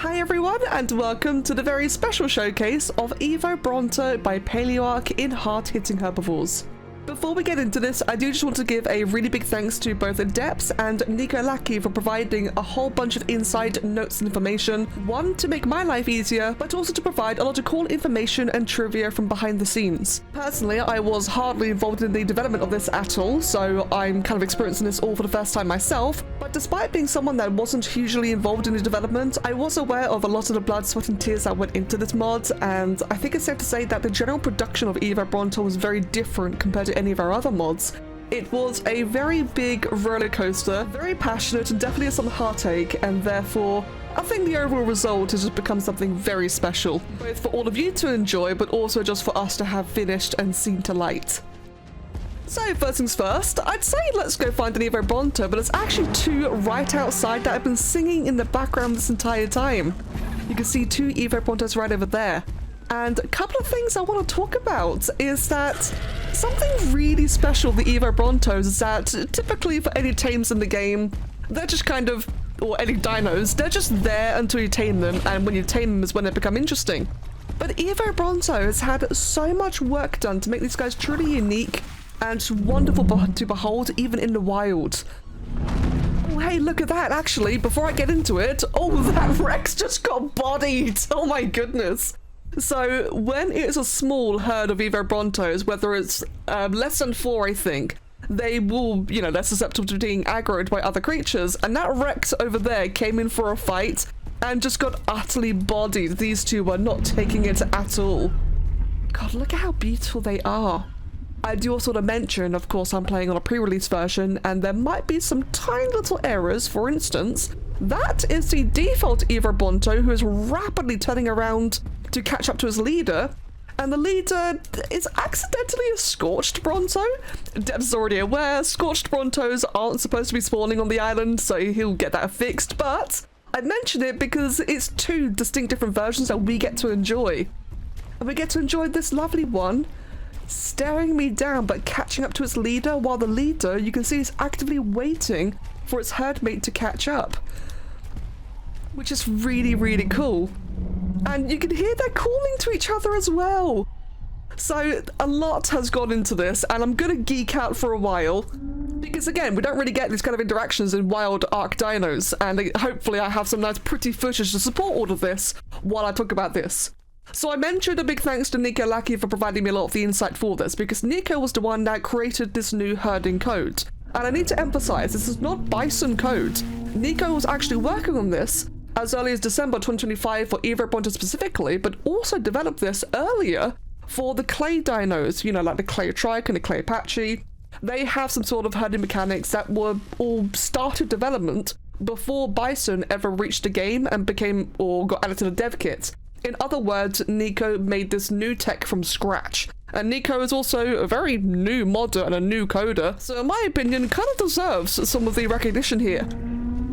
Hi everyone, and welcome to the very special showcase of EVO Bronto by PaleoARK in hard-hitting herbivores. Before we get into this, I do just want to give a really big thanks to both Adepts and Nico Lackey for providing a whole bunch of insight, notes and information. One, to make my life easier, but also to provide a lot of cool information and trivia from behind the scenes. Personally, I was hardly involved in the development of this at all, so I'm kind of experiencing this all for the first time myself. But despite being someone that wasn't hugely involved in the development, I was aware of a lot of the blood, sweat and tears that went into this mod, and I think it's safe to say that the general production of EVO Bronto was very different compared to any of our other mods. It was a very big roller coaster, very passionate and definitely some heartache, and therefore I think the overall result has just become something very special, both for all of you to enjoy but also just for us to have finished and seen to light. So first things first, I'd say let's go find an EVO Bronto, but it's actually two right outside that have been singing in the background this entire time. You can see two EVO Brontos right over there. And a couple of things I want to talk about is that something really special with the EVO Brontos is that typically for any tames in the game, they're just kind of, or any dinos, they're just there until you tame them, and when you tame them is when they become interesting. But EVO Bronto has had so much work done to make these guys truly unique and wonderful to behold, even in the wild. Oh, hey, look at that, actually, before I get into it. Oh, that Rex just got bodied. Oh my goodness. So when it's a small herd of EVO Brontos, whether it's less than 4, I think, they will, you know, they're susceptible to being aggroed by other creatures. And that Rex over there came in for a fight and just got utterly bodied. These two were not taking it at all. God, look at how beautiful they are. I do also want to mention, of course, I'm playing on a pre-release version, and there might be some tiny little errors. For instance, that is the default EVO Bronto, who is rapidly turning around to catch up to his leader, and the leader is accidentally a Scorched Bronto. Debs is already aware, Scorched Brontos aren't supposed to be spawning on the island, so he'll get that fixed, but I mention it because it's two distinct different versions that we get to enjoy. And we get to enjoy this lovely one staring me down but catching up to its leader, while the leader, you can see, is actively waiting for its herdmate to catch up, which is really, really cool. And you can hear they're calling to each other as well. So a lot has gone into this, and I'm gonna geek out for a while because, again, we don't really get these kind of interactions in wild ARK dinos, and hopefully I have some nice pretty footage to support all of this while I talk about this. So I mentioned a big thanks to Nico Lackey for providing me a lot of the insight for this, because Nico was the one that created this new herding code. And I need to emphasize, this is not Bison code. Nico was actually working on this as early as December 2025 for EVO Bronto specifically, but also developed this earlier for the clay dinos, you know, like the clay trike and the clay apache. They have some sort of herding mechanics that were all started development before Bison ever reached the game and became, or got added to the dev kit. In other words, Nico made this new tech from scratch. And Nico is also a very new modder and a new coder, so in my opinion, kind of deserves some of the recognition here.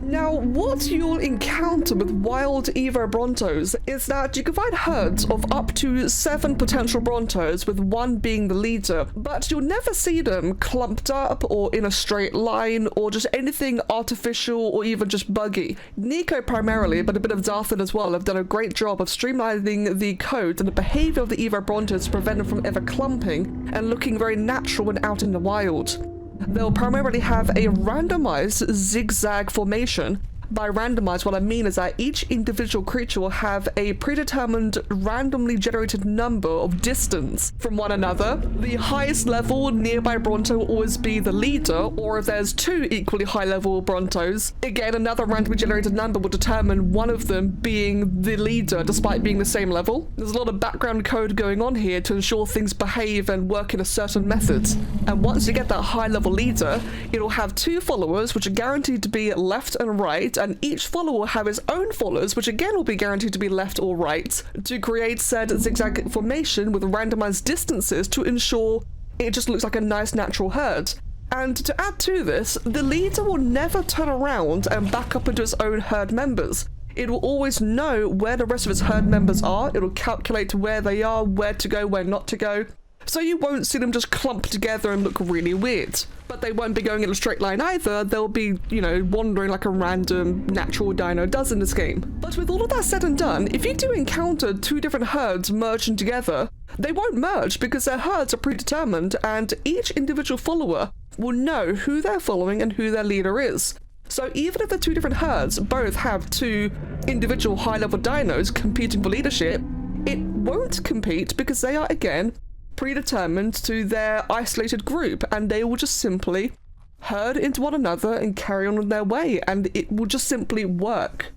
Now, what you'll encounter with wild EVO Brontos is that you can find herds of up to 7 potential Brontos, with 1 being the leader, but you'll never see them clumped up or in a straight line or just anything artificial or even just buggy. Nico primarily, but a bit of Darthan as well, have done a great job of streamlining the code and the behavior of the EVO Brontos to prevent them from ever clumping and looking very natural when out in the wild. They'll primarily have a randomized zigzag formation. By randomized, what I mean is that each individual creature will have a predetermined, randomly generated number of distance from one another. The highest level nearby Bronto will always be the leader, or if there's 2 equally high level Brontos, again, another randomly generated number will determine one of them being the leader despite being the same level. There's a lot of background code going on here to ensure things behave and work in a certain method. And once you get that high level leader, it'll have 2 followers which are guaranteed to be left and right, and each follower will have his own followers, which again will be guaranteed to be left or right, to create said zigzag formation with randomized distances to ensure it just looks like a nice natural herd. And to add to this, the leader will never turn around and back up into its own herd members. It will always know where the rest of its herd members are, it will calculate where they are, where to go, where not to go. So you won't see them just clump together and look really weird. But they won't be going in a straight line either. They'll be, you know, wandering like a random natural dino does in this game. But with all of that said and done, if you do encounter two different herds merging together, they won't merge because their herds are predetermined and each individual follower will know who they're following and who their leader is. So even if the two different herds both have two individual high-level dinos competing for leadership, it won't compete because they are, again, predetermined to their isolated group, and they will just simply herd into one another and carry on their way, and it will just simply work.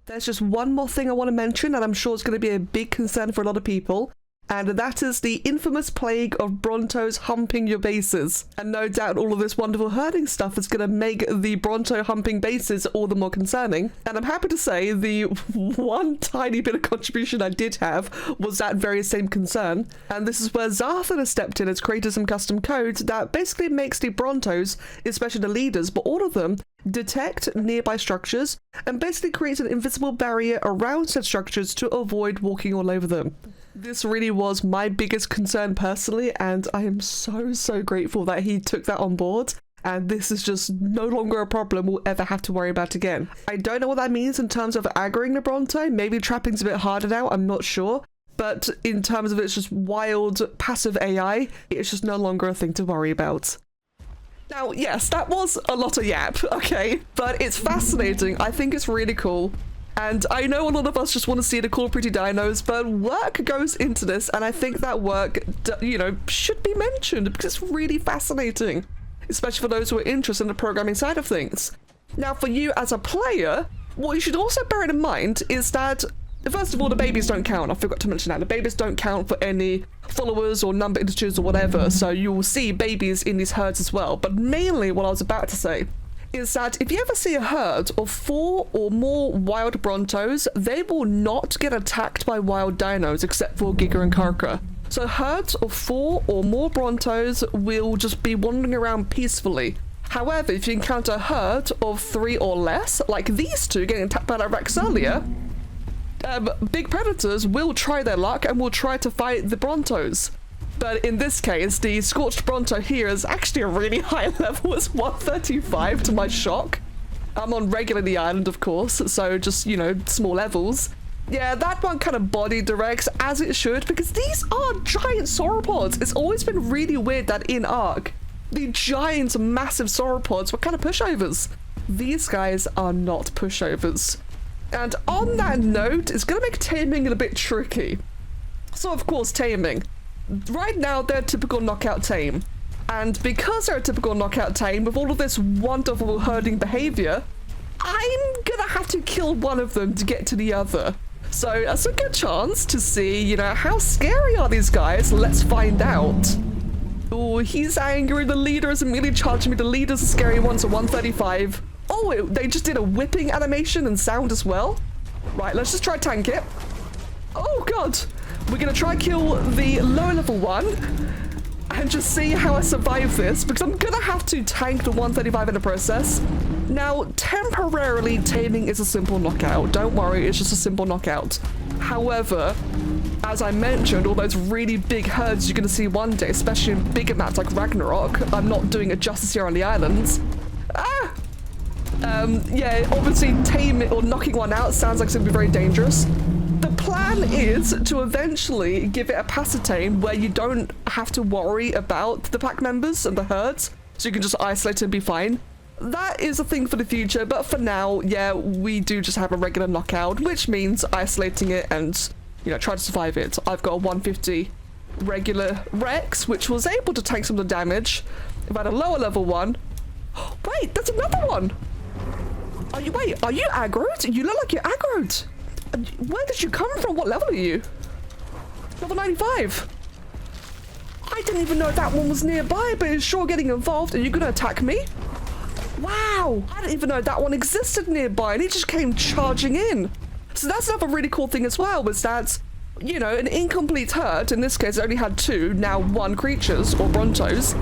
There's just one more thing I want to mention, and I'm sure it's going to be a big concern for a lot of people, and that is the infamous plague of Brontos humping your bases. And no doubt all of this wonderful herding stuff is going to make the Bronto humping bases all the more concerning. And I'm happy to say the one tiny bit of contribution I did have was that very same concern. And this is where Zarthan has stepped in and created some custom code that basically makes the Brontos, especially the leaders, but all of them, detect nearby structures and basically creates an invisible barrier around said structures to avoid walking all over them. This really was my biggest concern personally, and I am so grateful that he took that on board, and this is just no longer a problem we'll ever have to worry about again. I don't know what that means in terms of aggroing the Bronto. Maybe trapping's a bit harder now, I'm not sure, but in terms of it's just wild passive AI, it's just no longer a thing to worry about. Now, yes, that was a lot of yap, okay, but it's fascinating. I think it's really cool. And I know a lot of us just want to see the cool, pretty dinos, but work goes into this, and I think that work, you know, should be mentioned because it's really fascinating, especially for those who are interested in the programming side of things. Now, for you as a player, what you should also bear in mind is that, first of all, the babies don't count. I forgot to mention that. The babies don't count for any followers or number integers or whatever, so you will see babies in these herds as well. But mainly what I was about to say is that if you ever see a herd of 4 or more wild Brontos, they will not get attacked by wild dinos except for Giga and Karka. So herds of 4 or more Brontos will just be wandering around peacefully. However, if you encounter a herd of 3 or less, like these two getting attacked by that Rex earlier, big predators will try their luck and will try to fight the Brontos. But in this case, the Scorched Bronto here is actually a really high level. It's 135 to my shock. I'm on regular the island, of course, so just, you know, small levels. Yeah, that one kind of body directs as it should, because these are giant sauropods. It's always been really weird that in ARK, the giant, massive sauropods were kind of pushovers. These guys are not pushovers. And on that note, it's going to make taming a bit tricky. So, of course, taming. Right now, they're a typical knockout tame. And because they're a typical knockout tame, with all of this wonderful herding behavior, I'm gonna have to kill one of them to get to the other. So that's a good chance to see, you know, how scary are these guys? Let's find out. Oh, he's angry. The leader is immediately charging me. The leader's a scary one, so 135. Oh, they just did a whipping animation and sound as well. Right, let's just try tank it. Oh, God. We're going to try kill the lower level one and just see how I survive this, because I'm going to have to tank the 135 in the process. Now, temporarily, taming is a simple knockout. Don't worry, it's just a simple knockout. However, as I mentioned, all those really big herds you're going to see one day, especially in bigger maps like Ragnarok. I'm not doing it justice here on the islands. Yeah, obviously taming or knocking one out sounds like it's going to be very dangerous. The plan is to eventually give it a passive tame where you don't have to worry about the pack members and the herds, so you can just isolate and be fine. That is a thing for the future, but for now, yeah, we do just have a regular knockout, which means isolating it and, you know, try to survive it. I've got a 150 regular Rex, which was able to tank some of the damage. If I had a lower level one... Wait, there's another one! Are you aggroed? You look like you're aggroed. Where did you come from? What level are you? Level 95. I didn't even know that one was nearby, but it's sure getting involved. Are you gonna attack me? Wow, I didn't even know that one existed nearby, and he just came charging in. So that's another really cool thing as well, was that, you know, an incomplete herd, in this case it only had 2, now 1 creatures, or Brontos.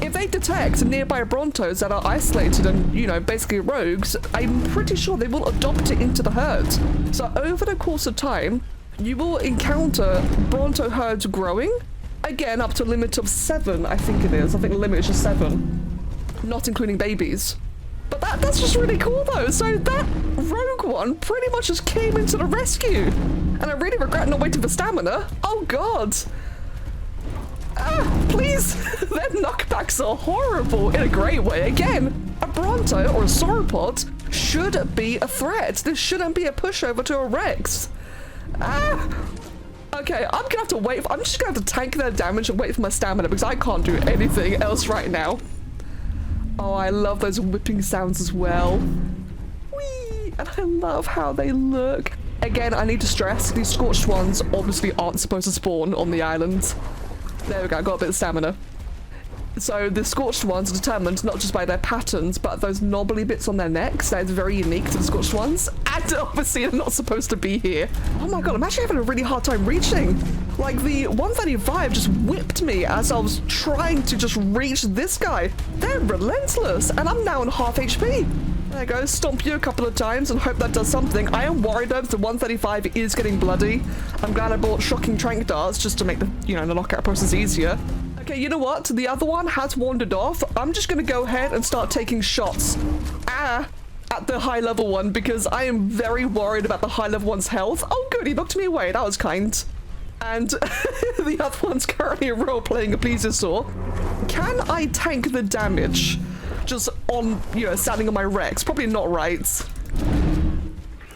If they detect nearby Brontos that are isolated and, you know, basically rogues, I'm pretty sure they will adopt it into the herd. So over the course of time, you will encounter Bronto herds growing, Again, up to a limit of 7, I think it is. I think the limit is just 7. Not including babies. But that's just really cool though. So that rogue one pretty much just came into the rescue. And I really regret not waiting for stamina. Oh god. Please. Their knockbacks are horrible in a great way. Again, a Bronto or a sauropod should be a threat. This shouldn't be a pushover to a Rex. Okay, I'm gonna have to wait. I'm just gonna have to tank their damage and wait for my stamina because I can't do anything else right now. Oh, I love those whipping sounds as well. Whee! And I love how they look. Again, I need to stress, these Scorched ones obviously aren't supposed to spawn on the island. There we go, I got a bit of stamina. So the Scorched ones are determined not just by their patterns, but those knobbly bits on their necks. That is very unique to the Scorched ones. And obviously they're not supposed to be here. Oh my god, I'm actually having a really hard time reaching. Like the 135 just whipped me as I was trying to just reach this guy. They're relentless, and I'm now on half HP. There I go, stomp you a couple of times and hope that does something. I am worried though, the 135 is getting bloody. I'm glad I bought shocking trank darts just to make the, the knockout process easier. Okay, you know what? The other one has wandered off. I'm just gonna go ahead and start taking shots at the high level one because I am very worried about the high level one's health. Oh good, he knocked me away, that was kind. And the other one's currently role-playing a plesiosaur. Can I tank the damage just on, standing on my Rex? Probably not, right?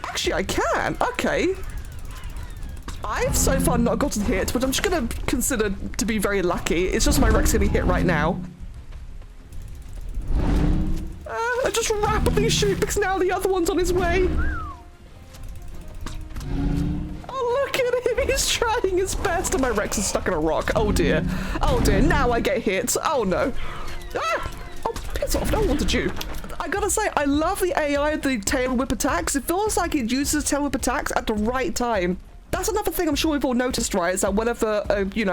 Actually, I can. Okay. I've so far not gotten hit, but I'm just gonna consider to be very lucky. It's just my Rex getting hit right now. I just rapidly shoot because now the other one's on his way. Oh, look at him. He's trying his best and my Rex is stuck in a rock. Oh dear. Oh dear. Now I get hit. Oh no. Ah! Oh, piss off. No one wanted you. I gotta say, I love the AI of the tail whip attacks. It feels like it uses tail whip attacks at the right time. That's another thing I'm sure we've all noticed, right? Is that whenever,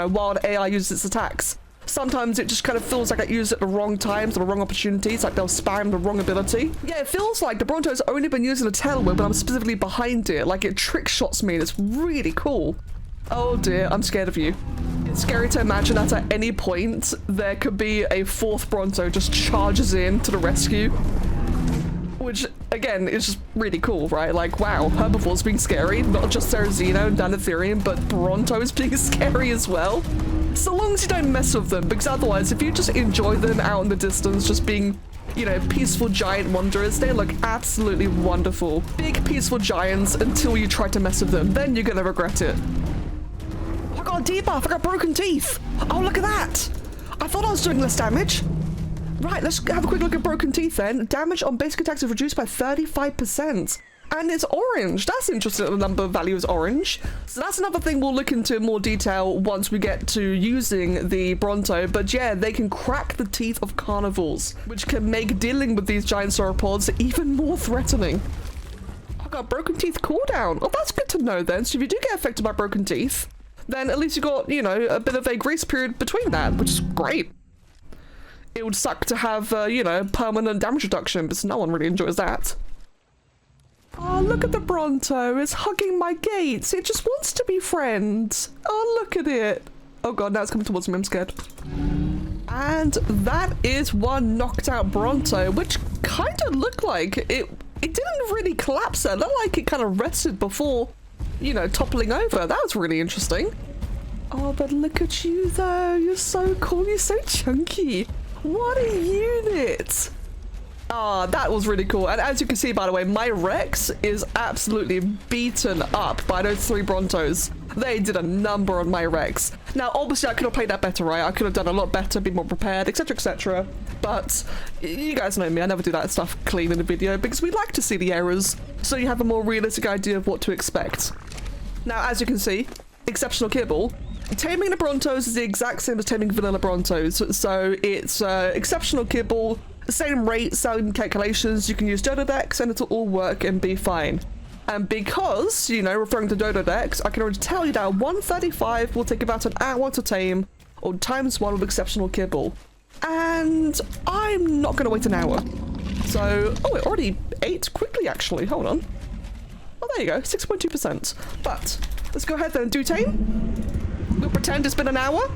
wild AI uses its attacks, sometimes it just kind of feels like it uses it at the wrong times or the wrong opportunities, like they'll spam the wrong ability. Yeah, it feels like the Bronto's only been using a tail whip, but I'm specifically behind it. Like it trick shots me and it's really cool. Oh dear, I'm scared of you. It's scary to imagine that at any point there could be a 4th Bronto just charges in to the rescue. Which, again, is just really cool, right? Like, wow, herbivores being scary, not just Therizino and Enantiophoenix, but Brontos being scary as well. So long as you don't mess with them, because otherwise, if you just enjoy them out in the distance, just being, peaceful giant wanderers, they look absolutely wonderful. Big, peaceful giants until you try to mess with them. Then you're gonna regret it. I got a debuff, I got broken teeth. Oh, look at that. I thought I was doing less damage. Right, let's have a quick look at broken teeth then. Damage on basic attacks is reduced by 35%. And it's orange. That's interesting that the number value is orange. So that's another thing we'll look into in more detail once we get to using the Bronto. But yeah, they can crack the teeth of carnivores, which can make dealing with these giant sauropods even more threatening. I got broken teeth cooldown. Oh, that's good to know then. So if you do get affected by broken teeth, then at least you got, a bit of a grace period between that, which is great. It would suck to have, permanent damage reduction, but no one really enjoys that. Oh, look at the Bronto. It's hugging my gates. It just wants to be friends. Oh, look at it. Oh god, now it's coming towards me. I'm scared. And that is one knocked out Bronto, which kind of looked like it didn't really collapse there. It looked like it kind of rested before, toppling over. That was really interesting. Oh, but look at you though. You're so cool. You're so chunky. What a unit! Ah, that was really cool. And as you can see, by the way, my Rex is absolutely beaten up by those 3 Brontos. They did a number on my Rex. Now, obviously, I could have played that better, right? I could have done a lot better, be more prepared, etc., etc. But you guys know me, I never do that stuff clean in the video because we like to see the errors, so you have a more realistic idea of what to expect. Now, as you can see, exceptional kibble. Taming the Brontos is the exact same as taming vanilla Brontos, so it's exceptional kibble, same rate, same calculations. You can use Dodo decks and it'll all work and be fine. And because, referring to Dodo decks, I can already tell you that 135 will take about an hour to tame, or ×1 with exceptional kibble. And I'm not going to wait an hour. So, oh, it already ate quickly actually, hold on. Oh, there you go, 6.2%. But let's go ahead then and do tame. We'll pretend it's been an hour.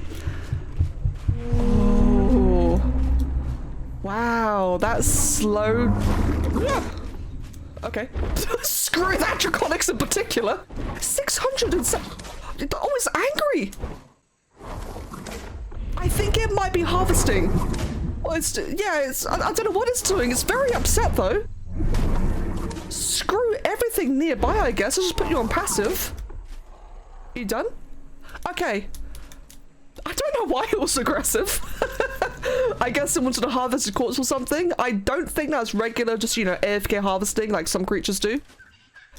Wow, that's slow. Okay. Screw that Draconics in particular. 607. Oh, it's angry. I think it might be harvesting. Well, I don't know what it's doing. It's very upset though. Screw everything nearby, I guess. I'll just put you on passive. Are you done? Okay. I don't know why it was aggressive. I guess it wanted to harvest a corpse or something. I don't think that's regular, just, you know, AFK harvesting like some creatures do.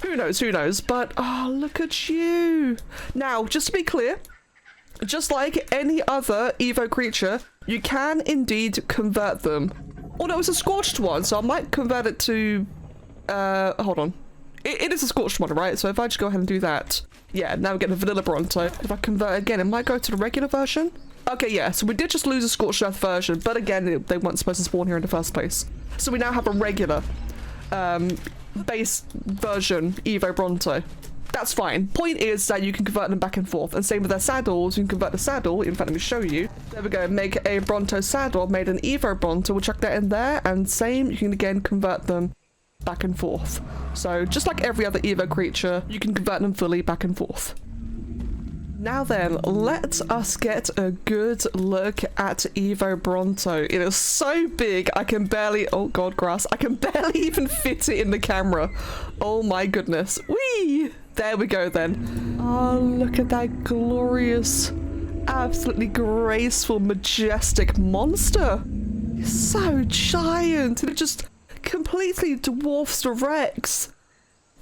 Who knows? But, oh, look at you. Now, just to be clear, just like any other EVO creature, you can indeed convert them. Oh no, it's a Scorched one, so I might convert it to... hold on. It is a Scorched one, right? So if I just go ahead and do that... Yeah, now we get the vanilla Bronto. If I convert again, it might go to the regular version. Okay, yeah, so we did just lose a Scorched Earth version, but again, they weren't supposed to spawn here in the first place. So we now have a regular, base version EVO Bronto. That's fine. Point is that you can convert them back and forth, and same with their saddles. You can convert the saddle. In fact, let me show you. There we go. Make a Bronto saddle. Made an EVO Bronto. We'll chuck that in there, and same. You can again convert them back and forth. So just like every other EVO creature, you can convert them fully back and forth. Now then, let us get a good look at EVO Bronto. It is so big, I can barely, oh god, grass, I can barely even fit it in the camera. Oh my goodness. Whee! There we go then. Oh, look at that glorious, absolutely graceful, majestic monster. It's so giant, and it just completely dwarfs the Rex.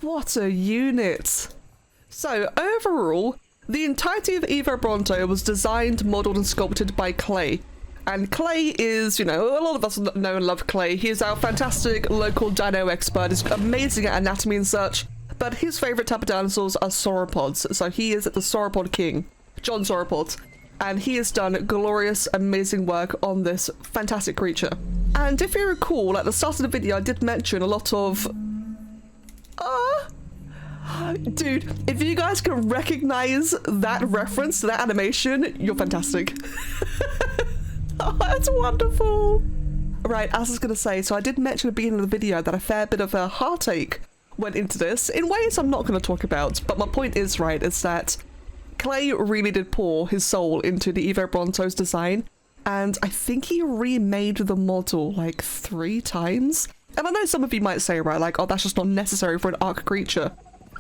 What a unit. So overall, the entirety of EVO Bronto was designed, modelled and sculpted by Clay. And Clay is, you know, a lot of us know and love Clay. He is our fantastic local dino expert. He's amazing at anatomy and such. But his favourite type of dinosaurs are sauropods. So he is the sauropod king, John Sauropod. And he has done glorious, amazing work on this fantastic creature. And if you recall, at the start of the video, I did mention a lot of... Dude, if you guys can recognize that reference to that animation, you're fantastic. Oh, that's wonderful. Right, as I was going to say, so I did mention at the beginning of the video that a fair bit of a heartache went into this, in ways I'm not going to talk about, but my point is, right, is that Clay really did pour his soul into the EVO Bronto's design, and I think he remade the model like 3 times. And I know some of you might say, right, like, oh, that's just not necessary for an ARK creature.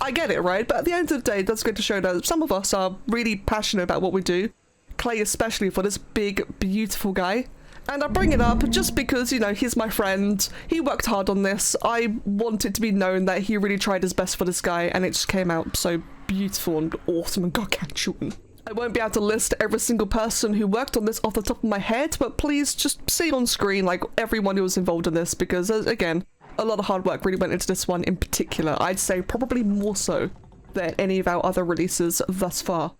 I get it, right? But at the end of the day, that's going to show that some of us are really passionate about what we do. Clay especially, for this big, beautiful guy. And I bring it up just because, you know, he's my friend. He worked hard on this. I want it to be known that he really tried his best for this guy, and it just came out so beautiful and awesome and gargantuan. I won't be able to list every single person who worked on this off the top of my head, but please just see on screen, like, everyone who was involved in this, because, again, a lot of hard work really went into this one in particular. I'd say probably more so than any of our other releases thus far.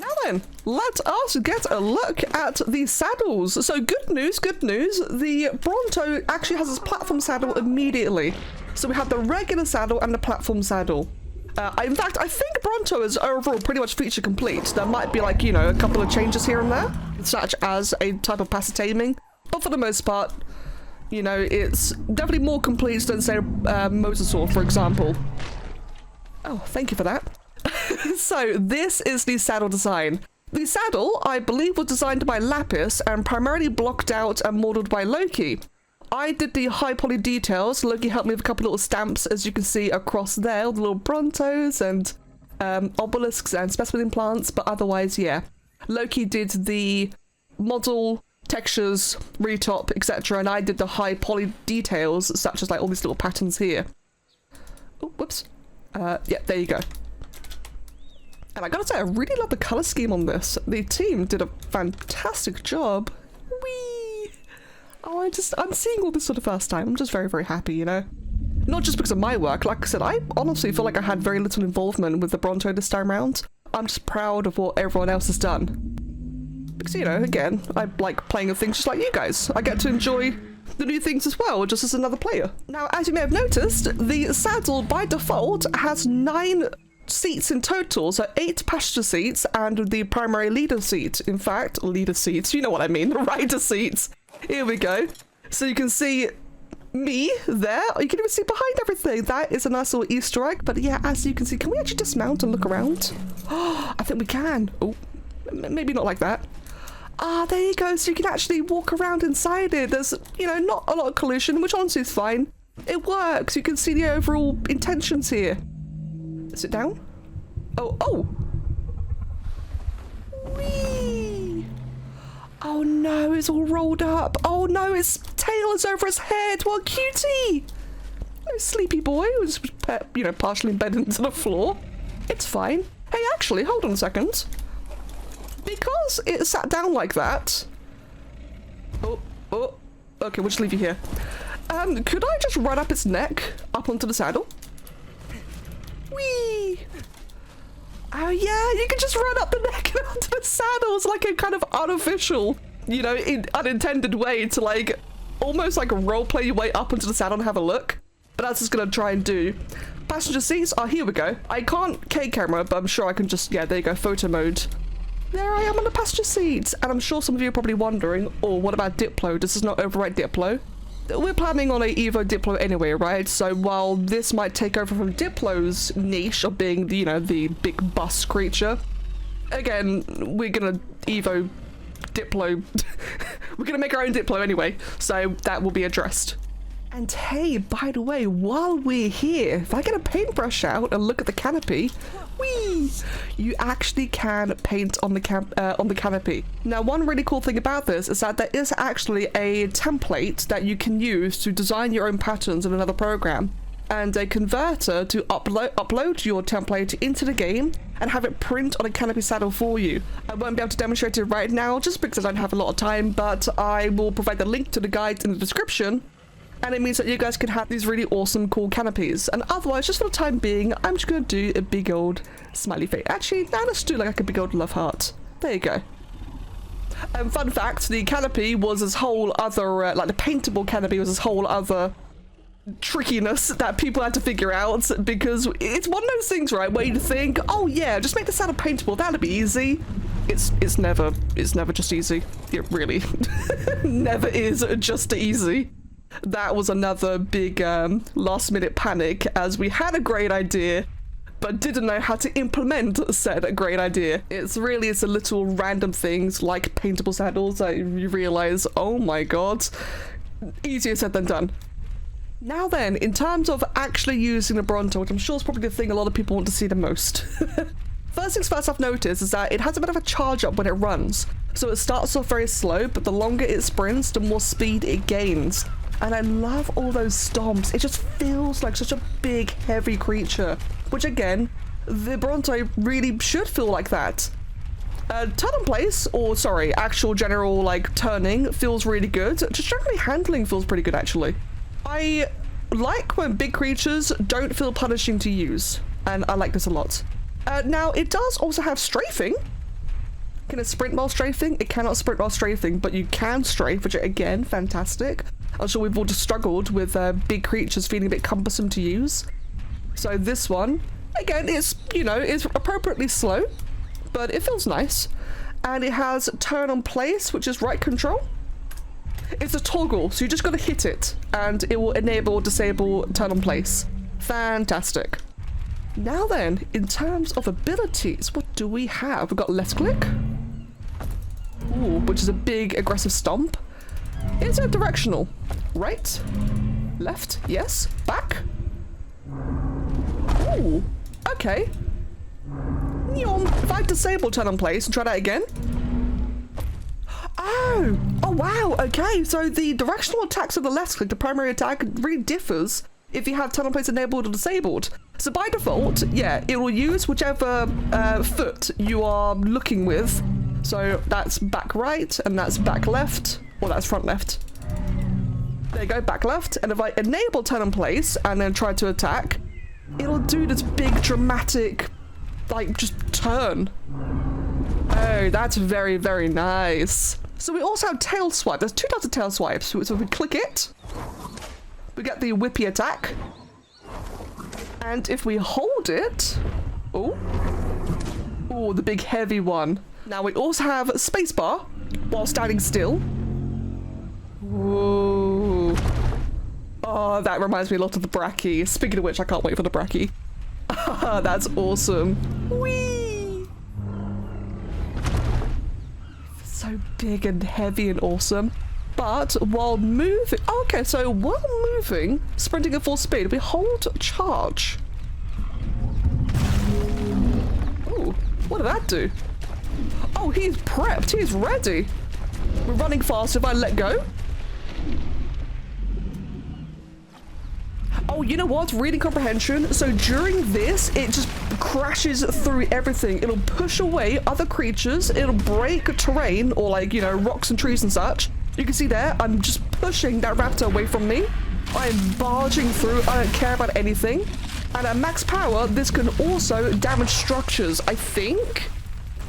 Now then, let us get a look at the saddles. So good news, the Bronto actually has its platform saddle immediately. So we have the regular saddle and the platform saddle. In fact, I think Bronto is overall pretty much feature complete. There might be, like, you know, a couple of changes here and there, such as a type of passive taming, but for the most part, you know, it's definitely more complete than, say, Mosasaur, for example. Oh, thank you for that. So, this is the saddle design. The saddle, I believe, was designed by Lapis and primarily blocked out and modelled by Loki. I did the high poly details. Loki helped me with a couple little stamps, as you can see across there, the little Brontos and obelisks and specimen implants, but otherwise, yeah. Loki did the model, textures, retop, etc., and I did the high poly details, such as like all these little patterns here. Oh, whoops. Yeah, there you go. And I gotta say, I really love the colour scheme on this. The team did a fantastic job. Whee! Oh, I'm seeing all this for the first time. I'm just very, very happy, you know? Not just because of my work. Like I said, I honestly feel like I had very little involvement with the Bronto this time around. I'm just proud of what everyone else has done. Because, you know, again, I like playing with things just like you guys. I get to enjoy the new things as well, just as another player. Now, as you may have noticed, the saddle by default has 9 seats in total, so 8 passenger seats and the primary leader seat. In fact, leader seats, you know what I mean, the rider seats. Here we go. So you can see me there. You can even see behind everything. That is a nice little Easter egg. But yeah, as you can see, can we actually dismount and look around? Oh, I think we can. Oh, maybe not like that. Ah, there you go. So you can actually walk around inside it. There's, you know, not a lot of collision, which honestly is fine. It works. You can see the overall intentions here. Sit down. Oh. Whee! Oh no, it's all rolled up. Oh no, its tail is over its head. What a cutie! No sleepy boy who's, you know, partially embedded into the floor. It's fine. Hey, actually, hold on a second. Because it sat down like that. Oh. Okay, we'll just leave you here. Could I just run up its neck up onto the saddle? Whee! Oh yeah, you can just run up the neck and onto the saddle. It's like a kind of artificial, you know, unintended way to like almost like roleplay your way up onto the saddle and have a look. But that's just gonna try and do. Passenger seats. Oh, here we go. I can't K-camera, but I'm sure I can just, yeah, there you go, photo mode. There I am on the passenger seat. And I'm sure some of you are probably wondering, oh, what about Diplo? Does this not overwrite Diplo? We're planning on a EVO Diplo anyway, right? So while this might take over from Diplo's niche of being, you know, the big bus creature, again, we're gonna EVO Diplo. We're gonna make our own Diplo anyway, so that will be addressed. And hey, by the way, while we're here, if I get a paintbrush out and look at the canopy, whee, you actually can paint on the canopy. Now, one really cool thing about this is that there is actually a template that you can use to design your own patterns in another program, and a converter to upload your template into the game and have it print on a canopy saddle for you. I won't be able to demonstrate it right now just because I don't have a lot of time, but I will provide the link to the guide in the description. And it means that you guys can have these really awesome, cool canopies. And otherwise, just for the time being, I'm just going to do a big old smiley face. Actually, now let's do like a big old love heart. There you go. Fun fact, the canopy was this whole other, like the paintable canopy was this whole other trickiness that people had to figure out, because it's one of those things, right, where you think, oh yeah, just make the saddle paintable, that'll be easy. It's never just easy. It really never is just easy. That was another big last minute panic, as we had a great idea but didn't know how to implement said great idea. It's a little random things like paintable saddles that you realize, oh my god, easier said than done. Now then, in terms of actually using the Bronto, which I'm sure is probably the thing a lot of people want to see the most. First things first I've noticed is that it has a bit of a charge up when it runs. So it starts off very slow, but the longer it sprints, the more speed it gains. And I love all those stomps. It just feels like such a big, heavy creature. Which again, the Bronto really should feel like that. Turn in place, or sorry, actual general like turning feels really good. Just generally handling feels pretty good actually. I like when big creatures don't feel punishing to use. And I like this a lot. Now, it does also have strafing. Can it sprint while strafing? It cannot sprint while strafing, but you can strafe, which again, fantastic. I'm sure we've all just struggled with big creatures feeling a bit cumbersome to use. So this one, again, is, you know, is appropriately slow, but it feels nice. And it has turn on place, which is right control. It's a toggle, so you just got to hit it, and it will enable or disable turn on place. Fantastic. Now then, in terms of abilities, what do we have? We've got left click. Ooh, which is a big aggressive stomp. Is it directional? Right? Left? Yes. Back? Ooh, okay. If I disable turn on place and try that again. Oh wow, okay. So the directional attacks of the left click, the primary attack, really differs if you have turn on place enabled or disabled. So by default, yeah, it will use whichever foot you are looking with. So that's back right, and that's back left, or that's front left. There you go, back left. And if I enable turn in place and then try to attack, it'll do this big dramatic, like, just turn. Oh, that's very, very nice. So we also have tail swipe. There's two types of tail swipes. So if we click it, we get the whippy attack. And if we hold it, oh, the big heavy one. Now we also have spacebar while standing still. Whoa. Oh, that reminds me a lot of the Brachy. Speaking of which, I can't wait for the Brachy. That's awesome. Whee! So big and heavy and awesome. But while moving, okay, so while moving, sprinting at full speed, we hold charge. Ooh, what did that do? Oh, he's prepped, he's ready. We're running fast if I let go. Oh, you know what? Reading comprehension. So during this, it just crashes through everything. It'll push away other creatures. It'll break terrain or like, you know, rocks and trees and such. You can see there, I'm just pushing that raptor away from me. I am barging through. I don't care about anything. And at max power, this can also damage structures, I think.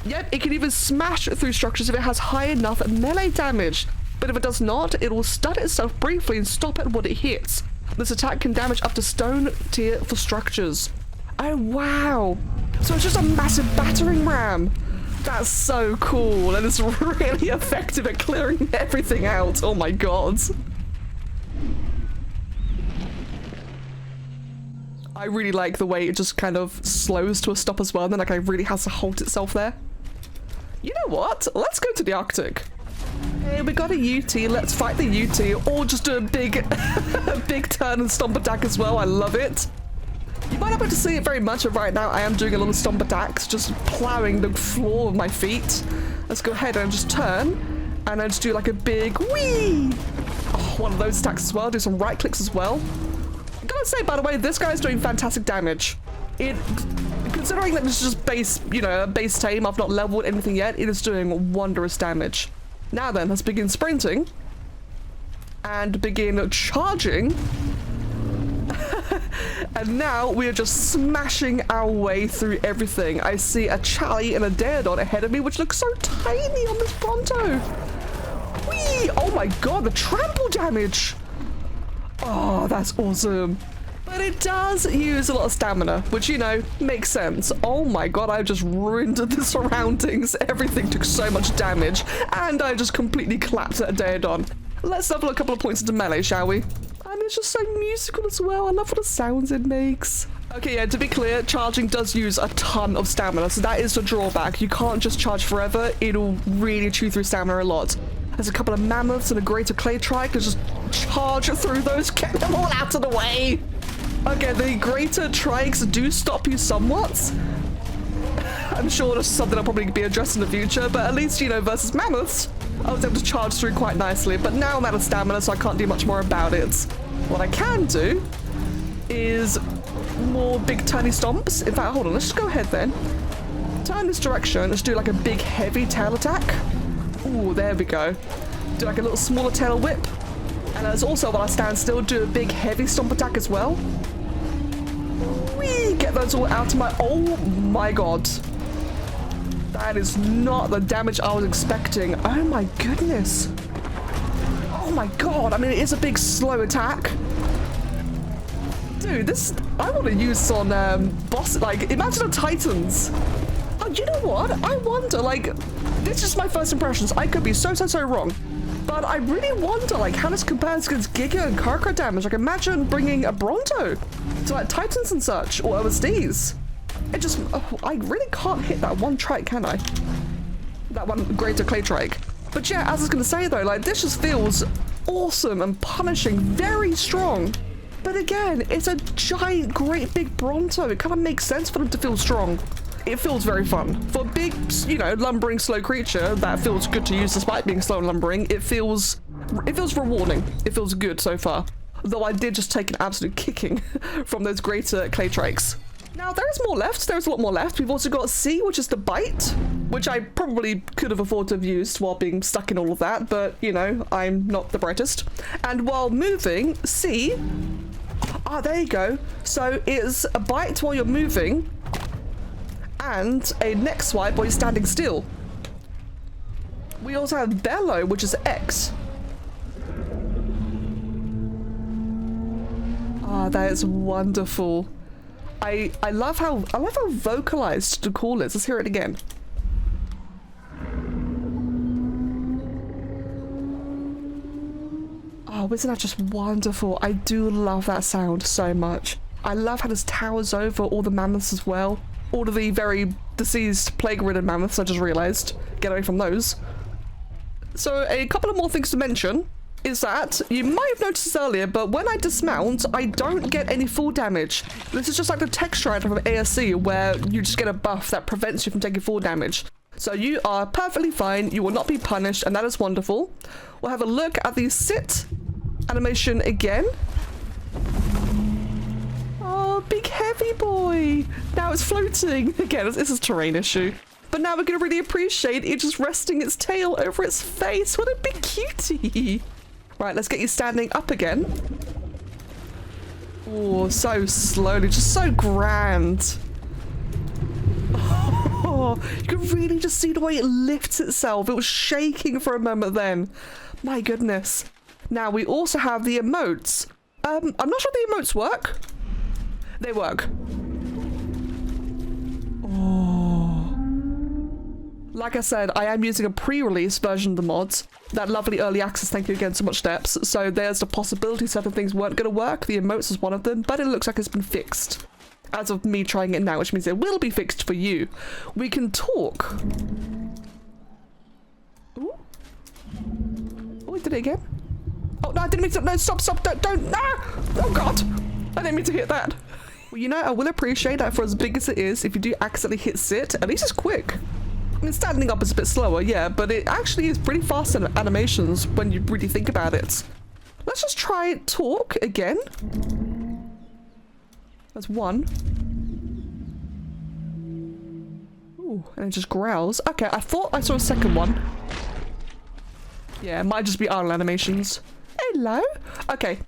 Yep, it can even smash through structures if it has high enough melee damage. But if it does not, it will stun itself briefly and stop at what it hits. This attack can damage up to stone tier for structures. Oh, wow. So it's just a massive battering ram. That's so cool. And it's really effective at clearing everything out. Oh my god. I really like the way it just kind of slows to a stop as well. And then like it really has to hold itself there. You know what? Let's go to the Arctic. Okay, we got a UT. Let's fight the UT, or just do a big, a big turn and stomp attack as well. I love it. You might not be able to see it very much, but right now I am doing a lot of stomp attacks, just plowing the floor with my feet. Let's go ahead and just turn, and then just do like a big whee. Oh, one of those attacks as well. Do some right clicks as well. I'm gonna say, by the way, this guy's doing fantastic damage. Considering that this is just base, you know, base tame, I've not leveled anything yet. It is doing wondrous damage. Now then, let's begin sprinting and begin charging. And now we are just smashing our way through everything. I see a Charlie and a Daredon ahead of me, which looks so tiny on this Bronto. Whee! Oh my god, the trample damage. Oh, that's awesome. But it does use a lot of stamina, which, you know, makes sense. Oh my god, I just ruined the surroundings. Everything took so much damage, and I just completely collapsed at a Daredon. Let's level a couple of points into melee, shall we? And it's just so musical as well. I love what the sounds it makes. Okay, yeah, to be clear, charging does use a ton of stamina, so that is the drawback. You can't just charge forever. It'll really chew through stamina a lot. There's a couple of mammoths and a greater clay trike. Let's just charge through those, get them all out of the way. Okay, the greater trikes do stop you somewhat. I'm sure that's something I'll probably be addressed in the future, but at least, you know, versus mammoths, I was able to charge through quite nicely, but now I'm out of stamina, so I can't do much more about it. What I can do is more big turny stomps. In fact, hold on, let's just go ahead then. Turn this direction, let's do like a big heavy tail attack. Ooh, there we go. Do like a little smaller tail whip. And there's also, while I stand still, do a big heavy stomp attack as well. Whee! Get those all out of my... Oh my god. That is not the damage I was expecting. Oh my goodness. Oh my god. I mean, it is a big slow attack. Dude, this... I want to use this on boss... Like, imagine on Titans. Oh, you know what? I wonder, like... This is my first impressions. I could be so wrong. But I really wonder, like, how this compares against Giga and Karka damage. Like, imagine bringing a Bronto to, like, Titans and such, or OSDs. It just, oh, I really can't hit that one trike, can I? That one greater clay trike. But yeah, as I was going to say, though, like, this just feels awesome and punishing, very strong. But again, it's a giant, great big Bronto. It kind of makes sense for them to feel strong. It feels very fun. For a big, you know, lumbering slow creature that feels good to use despite being slow and lumbering, it feels rewarding. It feels good so far. Though I did just take an absolute kicking from those greater clay trikes. Now, there's more left. There's a lot more left. We've also got C, which is the bite, which I probably could have afforded to have used while being stuck in all of that, but, you know, I'm not the brightest. And while moving, C... Ah, there you go. So it's a bite while you're moving, and a neck swipe while you're standing still. We also have Bellow, which is X. Ah, that is wonderful. I love how vocalized to call it. Let's hear it again. Oh isn't that just wonderful? I do love that sound so much. I love how this towers over all the mammoths as well. All of the very deceased plague-ridden mammoths, I just realized. Get away from those. So a couple of more things to mention is that you might have noticed this earlier, but when I dismount, I don't get any full damage. This is just like the texture item from ASC, where you just get a buff that prevents you from taking full damage. So you are perfectly fine, you will not be punished, and that is wonderful. We'll have a look at the sit animation again. Oh, big heavy boy. Now it's floating. Again, this is a terrain issue. But now we're going to really appreciate it just resting its tail over its face. What a big cutie. Right, let's get you standing up again. Oh, so slowly, just so grand. Oh, you can really just see the way it lifts itself. It was shaking for a moment then. My goodness. Now, we also have the emotes. I'm not sure the emotes work. They work. Oh. Like I said, I am using a pre-release version of the mods. That lovely early access, thank you again so much, Steps. So there's the possibility certain things weren't going to work. The emotes is one of them, but it looks like it's been fixed. As of me trying it now, which means it will be fixed for you. We can talk. Ooh. Oh, we did it again. Oh, no, I didn't mean to. No, stop, don't. Ah! Oh, God. I didn't mean to hit that. Well, you know, I will appreciate that for as big as it is, if you do accidentally hit sit, at least it's quick. I mean, standing up is a bit slower, yeah, but it actually is pretty fast in animations when you really think about it. Let's just try talk again. That's one. Ooh, and it just growls. Okay, I thought I saw a second one. Yeah, it might just be idle animations. Hello? Okay,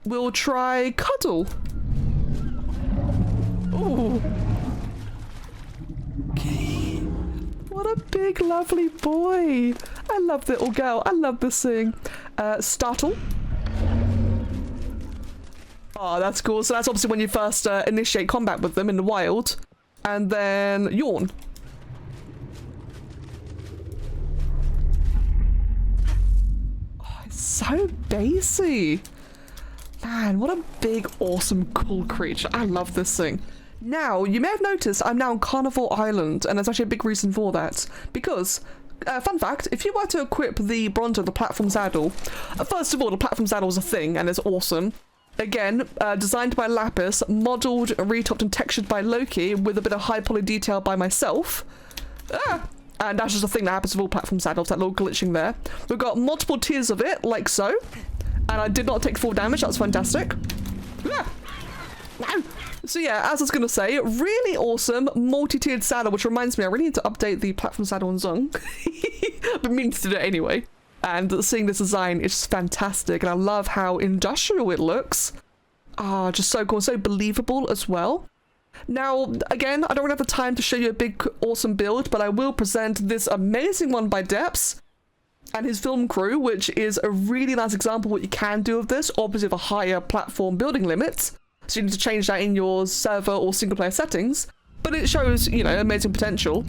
we'll try cuddle. Ooh. What a big, lovely boy. I love the little girl. I love this thing. Startle. Oh, that's cool. So that's obviously when you first initiate combat with them in the wild. And then yawn. Oh, it's so bassy. Man, what a big, awesome, cool creature. I love this thing. Now, you may have noticed I'm now on Carnival Island, and there's actually a big reason for that. Because, fun fact, if you were to equip the Bronto, the platform saddle, first of all, the platform saddle is a thing, and it's awesome. Again, designed by Lapis, modelled, retopped, and textured by Loki, with a bit of high poly detail by myself. And that's just a thing that happens with all platform saddles, that little glitching there. We've got multiple tiers of it, like so. And I did not take full damage, that's fantastic. No! So yeah, as I was going to say, really awesome multi-tiered saddle, which reminds me, I really need to update the platform saddle on Zung. I've been meaning to do it anyway. And seeing this design is just fantastic, and I love how industrial it looks. Ah, just so cool, so believable as well. Now, again, I don't really have the time to show you a big, awesome build, but I will present this amazing one by Deps and his film crew, which is a really nice example of what you can do with this, obviously with a higher platform building limits. So you need to change that in your server or single player settings, but it shows, you know, amazing potential.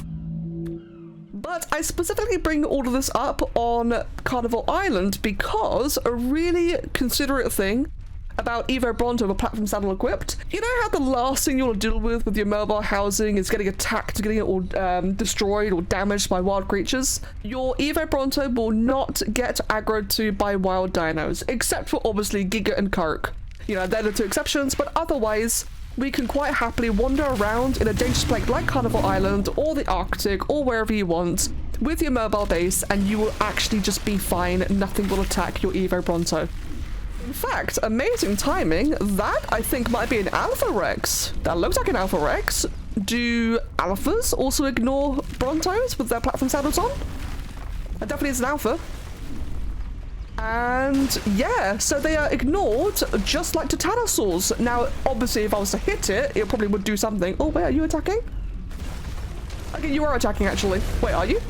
But I specifically bring all of this up on Carnival Island because a really considerate thing about EVO Bronto with platform saddle equipped. You know how the last thing you want to deal with your mobile housing is getting attacked, getting it all destroyed or damaged by wild creatures? Your EVO Bronto will not get aggroed to by wild dinos, except for obviously Giga and Kirk. You know, they're the two exceptions, but otherwise, we can quite happily wander around in a dangerous place like Carnival Island or the Arctic or wherever you want with your mobile base, and you will actually just be fine. Nothing will attack your EVO Bronto. In fact, amazing timing, that I think might be an Alpha Rex. That looks like an Alpha Rex. Do Alphas also ignore Brontos with their platform saddles on? That definitely is an Alpha. And yeah, so they are ignored just like Titanosaurs. Now, obviously, if I was to hit it, it probably would do something. Oh, wait, are you attacking? Okay, you are attacking, actually. Wait, are you?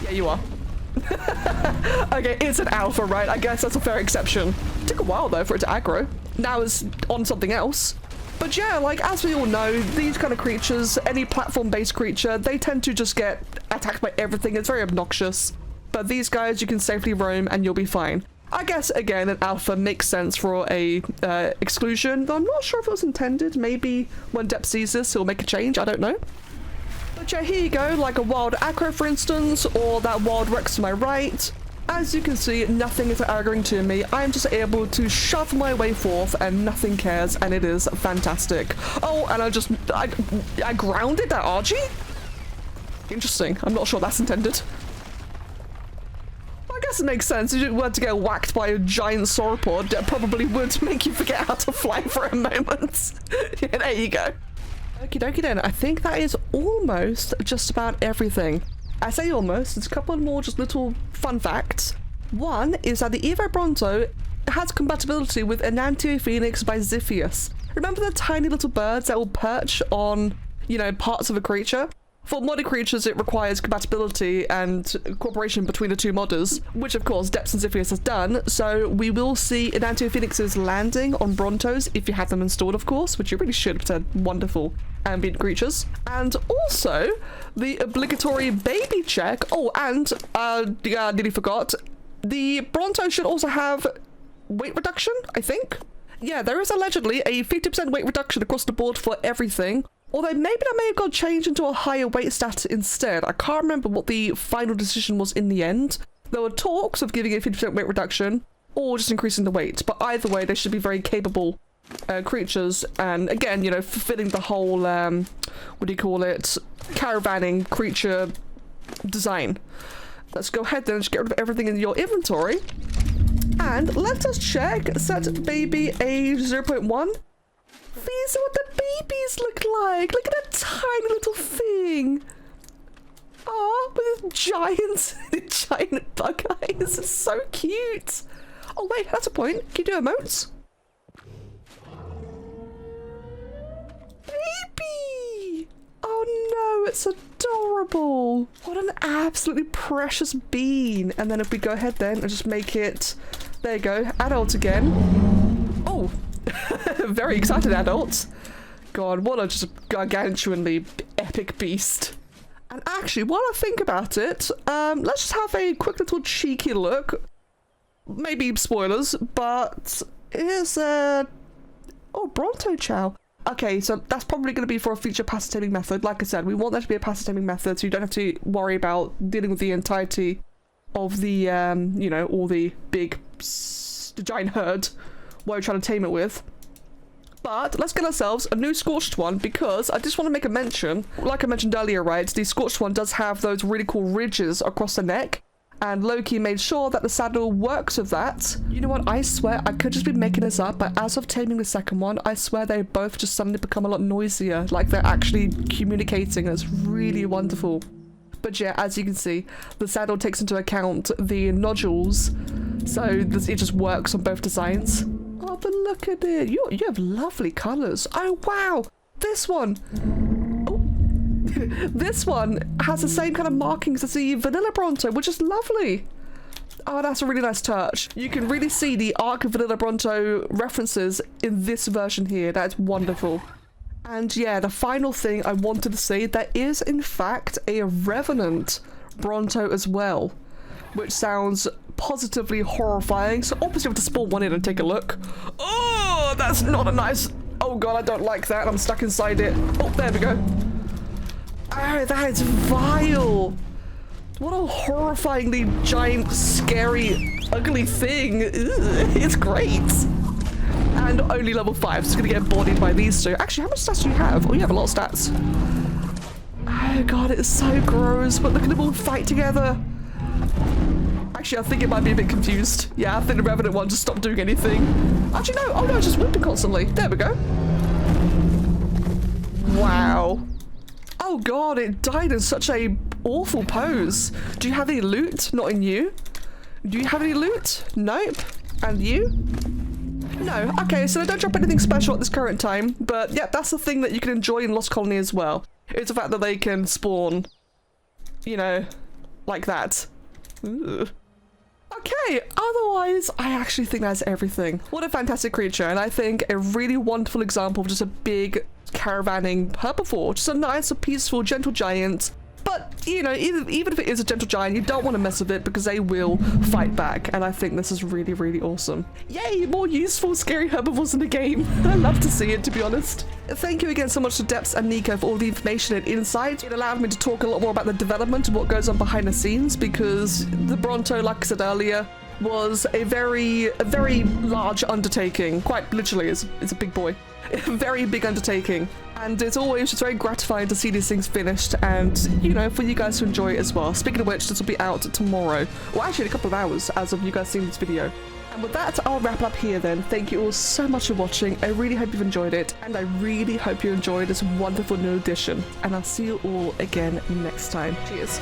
Yeah, you are. Okay, it's an alpha, right? I guess that's a fair exception. It took a while, though, for it to aggro. Now it's on something else. But yeah, like, as we all know, these kind of creatures, any platform-based creature, they tend to just get attacked by everything. It's very obnoxious. But these guys, you can safely roam and you'll be fine. I guess, again, an alpha makes sense for a exclusion, though I'm not sure if it was intended. Maybe when Depth sees this, he'll make a change. I don't know. But yeah, here you go, like a wild acro, for instance, or that wild Rex to my right. As you can see, nothing is aggroing to me. I'm just able to shove my way forth and nothing cares, and it is fantastic. Oh, and I grounded that RG? Interesting. I'm not sure that's intended. I guess it makes sense. If you were to get whacked by a giant sauropod, that probably would make you forget how to fly for a moment. Yeah, there you go. Okie dokie then. I think that is almost just about everything. I say almost. There's a couple more just little fun facts. One is that the EVO Bronto has compatibility with Enantiophoenix by Ziphius. Remember the tiny little birds that will perch on, you know, parts of a creature? For modded creatures, it requires compatibility and cooperation between the two modders, which of course Depths and Ziphius has done, so we will see Enantiophoenix's landing on Brontos, if you have them installed of course, which you really should, because they're wonderful ambient creatures. And also, the obligatory baby check, oh, and, I nearly forgot, the Bronto should also have weight reduction, I think? Yeah, there is allegedly a 50% weight reduction across the board for everything. Although maybe that may have got changed into a higher weight stat instead. I can't remember what the final decision was in the end. There were talks of giving a 50% weight reduction or just increasing the weight, but either way they should be very capable creatures, and again, you know, fulfilling the whole what do you call it, caravanning creature design. Let's go ahead then and just get rid of everything in your inventory, and let us check set baby age 0.1. These are what the babies look like. Look at that tiny little thing. Oh, with giant bug eyes. It's so cute. Oh wait, that's a point. Can you do emotes? Baby! Oh no, it's adorable. What an absolutely precious bean. And then if we go ahead then and just make it, there you go, adult again. Oh. Very excited adults. God, what a just gargantuanly epic beast. And actually, while I think about it, let's just have a quick little cheeky look. Maybe spoilers, but here's oh, Bronto Chow. Okay, so that's probably going to be for a future passive taming method. Like I said, we want that to be a passive taming method, so you don't have to worry about dealing with the entirety of the, you know, all the giant herd while you're trying to tame it with. But let's get ourselves a new Scorched one, because I just want to make a mention, like I mentioned earlier, right, the Scorched one does have those really cool ridges across the neck, and Loki made sure that the saddle works with that. You know what, I swear, I could just be making this up, but as of taming the second one, I swear they both just suddenly become a lot noisier, like they're actually communicating. It's really wonderful. But yeah, as you can see, the saddle takes into account the nodules, so it just works on both designs. Oh, but look at it. You have lovely colours. Oh, wow. This one. Oh. This one has the same kind of markings as the vanilla Bronto, which is lovely. Oh, that's a really nice touch. You can really see the ARK vanilla Bronto references in this version here. That's wonderful. And yeah, the final thing I wanted to say, there is in fact a Revenant Bronto as well, which sounds positively horrifying. So obviously we have to spawn one in and take a look. Oh, that's not a nice... Oh god, I don't like that. I'm stuck inside it. Oh, there we go. Oh, that is vile. What a horrifyingly giant, scary, ugly thing. Ugh, it's great. And only level 5, so it's gonna get bodied by these two. Actually, how much stats do you have? Oh, you have a lot of stats. Oh god, it's so gross, but look at them all fight together. Actually, I think it might be a bit confused. Yeah, I think the Revenant one just stopped doing anything. Actually, no. Oh no, it's just whipping constantly. There we go. Wow. Oh god, it died in such a awful pose. Do you have any loot? Not in you. Do you have any loot? Nope. And you? No. Okay, so they don't drop anything special at this current time, but yeah, that's the thing that you can enjoy in Lost Colony as well. It's the fact that they can spawn, you know, like that. Ugh. Okay, otherwise, I actually think that's everything. What a fantastic creature, and I think a really wonderful example of just a big caravanning herbivore. Just a nice, peaceful, gentle giant, but you know, even if it is a gentle giant, you don't want to mess with it because they will fight back. And I think this is really, really awesome. Yay, more useful, scary herbivores in the game. I love to see it, to be honest. Thank you again so much to Depths and Nico for all the information and insight. It allowed me to talk a lot more about the development and what goes on behind the scenes, because the Bronto, like I said earlier, was a very large undertaking. Quite literally, it's a big boy. A very big undertaking. And it's always just very gratifying to see these things finished and, you know, for you guys to enjoy it as well. Speaking of which, this will be out tomorrow. Well, actually in a couple of hours as of you guys seeing this video. And with that, I'll wrap up here then. Thank you all so much for watching. I really hope you've enjoyed it. And I really hope you enjoyed this wonderful new edition. And I'll see you all again next time. Cheers.